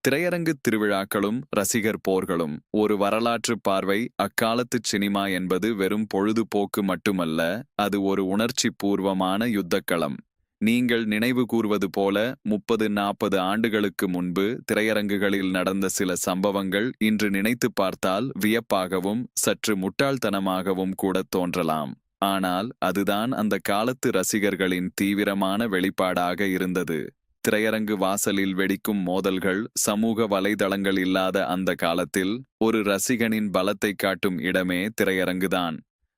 திரையரங்கு திருவிழாக்களும் ரசிகர் போர்களும் ஒரு வரலாற்று பார்வை. அக்காலத்து சினிமா என்பது வெறும் பொழுதுபோக்கு மட்டுமல்ல, அது ஒரு உணர்ச்சி பூர்வமான யுத்தக்களம். நீங்கள் நினைவு கூர்வது போல 30-40 ஆண்டுகளுக்கு முன்பு திரையரங்குகளில் நடந்த சில சம்பவங்கள் இன்று நினைத்து பார்த்தால் வியப்பாகவும் சற்று முட்டாள்தனமாகவும் கூட தோன்றலாம். ஆனால் அதுதான் அந்த காலத்து ரசிகர்களின் தீவிரமான வெளிப்பாடாக இருந்தது. திரையரங்கு வாசலில் வெடிக்கும் மோதல்கள், சமூக வலைதளங்கள் இல்லாத அந்த காலத்தில் ஒரு ரசிகனின் பலத்தை காட்டும் இடமே திரையரங்குதான்.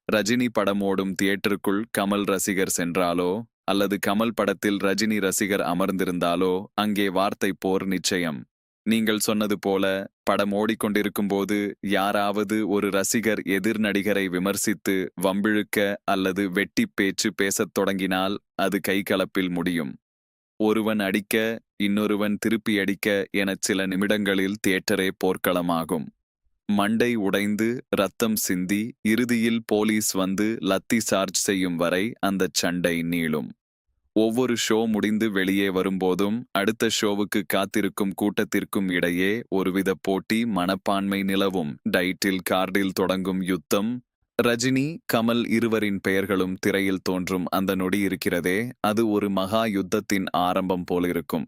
ரஜினி படமோடும் தியேட்டருக்குள் கமல் ரசிகர் சென்றாலோ அல்லது கமல் படத்தில் ரஜினி ரசிகர் அமர்ந்திருந்தாலோ அங்கே வார்த்தை போர் நிச்சயம். நீங்கள் சொன்னது போல, படம் ஓடிக்கொண்டிருக்கும் போது யாராவது ஒரு ரசிகர் எதிர் நடிகரை விமர்சித்து வம்பிழுக்க அல்லது வெட்டி பேச்சு பேசத் தொடங்கினால் அது கைகலப்பில் முடியும். ஒருவன் அடிக்க இன்னொருவன் திருப்பி அடிக்க எனச் சில நிமிடங்களில் தியேட்டரே போர்க்களமாகும். மண்டை உடைந்து ரத்தம் சிந்தி இறுதியில் போலீஸ் வந்து லத்தி சார்ஜ் செய்யும் வரை அந்தச் சண்டை நீளும். ஒவ்வொரு ஷோ முடிந்து வெளியே வரும்போதும் அடுத்த ஷோவுக்கு காத்திருக்கும் கூட்டத்திற்கும் இடையே ஒருவித போட்டி மனப்பான்மை நிலவும். டைட்டில் கார்டில் தொடங்கும் யுத்தம். ரஜினி கமல் இருவரின் பெயர்களும் திரையில் தோன்றும் அந்த நொடி இருக்கிறதே, அது ஒரு மகா யுத்தத்தின் ஆரம்பம் போலிருக்கும்.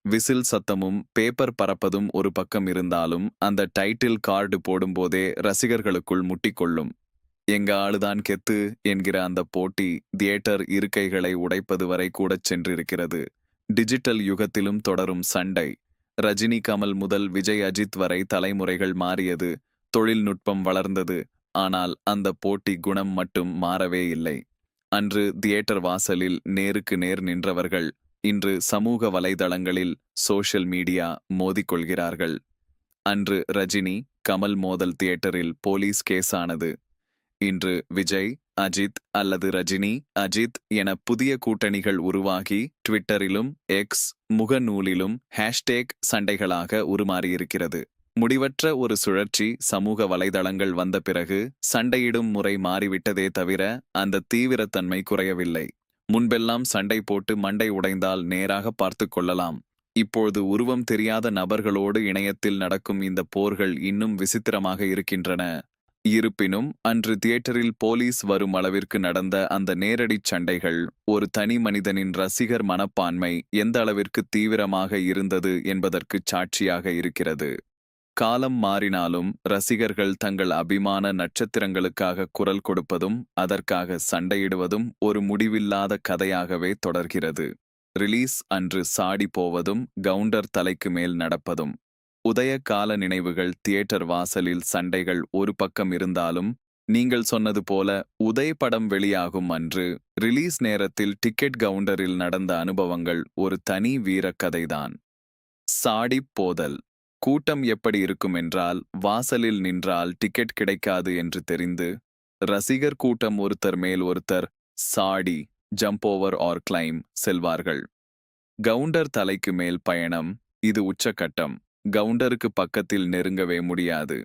விசில் சத்தமும் பேப்பர் பறப்பதும் ஒரு பக்கம் இருந்தாலும் அந்த டைட்டில் கார்டு போடும்போதே ரசிகர்களுக்குள் முட்டிக்கொள்ளும். எங்க ஆளுதான் கெத்து என்கிற அந்த போட்டி தியேட்டர் இருக்கைகளை உடைப்பது வரை கூடச் சென்றிருக்கிறது. டிஜிட்டல் யுகத்திலும் தொடரும் சண்டை. ரஜினி கமல் முதல் விஜய் அஜித் வரை தலைமுறைகள் மாறியது, தொழில்நுட்பம் வளர்ந்தது. ஆனால் அந்த போட்டி குணம் மட்டும் மாறவே இல்லை. அன்று தியேட்டர் வாசலில் நேருக்கு நேர் நின்றவர்கள் இன்று சமூக வலைதளங்களில் சோஷியல் மீடியா மோதிக்கொள்கிறார்கள். அன்று ரஜினி கமல் மோதல் தியேட்டரில் போலீஸ் கேஸானது. இன்று விஜய் அஜித் அல்லது ரஜினி அஜித் என புதிய கூட்டணிகள் உருவாகி ட்விட்டரிலும் எக்ஸ் முகநூலிலும் ஹேஷ்டேக் சண்டைகளாக உருமாறியிருக்கிறது. முடிவற்ற ஒரு சுழற்சி. சமூக வலைதளங்கள் வந்த பிறகு சண்டையிடும் முறை மாறிவிட்டதே தவிர அந்த தீவிரத்தன்மை குறையவில்லை. முன்பெல்லாம் சண்டை போட்டு மண்டை உடைந்தால் நேராக பார்த்து கொள்ளலாம். இப்பொழுது உருவம் தெரியாத நபர்களோடு இணையத்தில் நடக்கும் இந்த போர்கள் இன்னும் விசித்திரமாக இருக்கின்றன. இருப்பினும் அன்று தியேட்டரில் போலீஸ் வரும் அளவிற்கு நடந்த அந்த நேரடிச் சண்டைகள் ஒரு தனி மனிதனின் ரசிகர் மனப்பான்மை எந்த அளவிற்கு தீவிரமாக இருந்தது என்பதற்கு சாட்சியாக இருக்கிறது. காலம் மாறினாலும் ரசிகர்கள் தங்கள் அபிமான நட்சத்திரங்களுக்காக குரல் கொடுப்பதும் அதற்காக சண்டையிடுவதும் ஒரு முடிவில்லாத கதையாகவே தொடர்கிறது. ரிலீஸ் அன்று சாடி போவதும் கவுண்டர் தலைக்கு மேல் நடப்பதும். உதய கால நினைவுகள். தியேட்டர் வாசலில் சண்டைகள் ஒரு பக்கம் இருந்தாலும், நீங்கள் சொன்னது போல உதய் படம் வெளியாகும் அன்று ரிலீஸ் நேரத்தில் டிக்கெட் கவுண்டரில் நடந்த அனுபவங்கள் ஒரு தனி வீரக்கதைதான். சாடிப் போதல். கூட்டம் எப்படி இருக்கும் என்றால், வாசலில் நின்றால் டிக்கெட் கிடைக்காது என்று தெரிந்து ரசிகர் கூட்டம் ஒருத்தர் மேல் ஒருத்தர் சாடி ஜம்ப் ஓவர் ஆர் கிளைம் செல்வார்கள். கவுண்டர் தலைக்கு மேல் பயணம். இது உச்சக்கட்டம். கவுண்டருக்கு பக்கத்தில் நெருங்கவே முடியாது.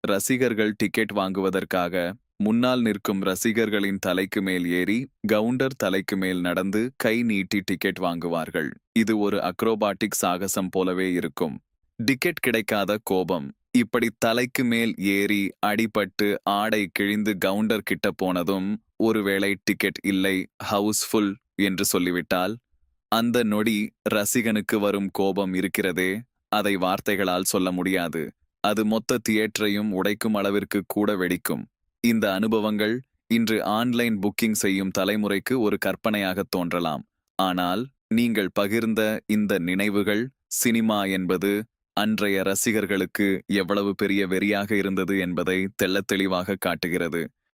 ரசிகர்கள் டிக்கெட் வாங்குவதற்காக முன்னால் நிற்கும் ரசிகர்களின் தலைக்கு மேல் ஏறி கவுண்டர் தலைக்கு மேல் நடந்து கை நீட்டி டிக்கெட் வாங்குவார்கள். இது ஒரு அக்ரோபாட்டிக் சாகசம் போலவே இருக்கும். டிக்கெட் கிடைக்காத கோபம். இப்படி தலைக்கு மேல் ஏறி அடிபட்டு ஆடை கிழிந்து கவுண்டர் கிட்ட போனதும் ஒருவேளை டிக்கெட் இல்லை, ஹவுஸ்ஃபுல் என்று சொல்லிவிட்டால் அந்த நொடி ரசிகனுக்கு வரும் கோபம் இருக்கிறதே, அதை வார்த்தைகளால் சொல்ல முடியாது. அது மொத்த தியேட்டரையும் உடைக்கும் அளவிற்கு கூட வெடிக்கும். இந்த அனுபவங்கள் இன்று ஆன்லைன் புக்கிங் செய்யும் தலைமுறைக்கு ஒரு கற்பனையாக தோன்றலாம். ஆனால் நீங்கள் பகிர்ந்த இந்த நினைவுகள், சினிமா என்பது அன்றைய ரசிகர்களுக்கு எவ்வளவு பெரிய வெறியாக இருந்தது என்பதை தெள்ளத் தெளிவாக காட்டுகிறது.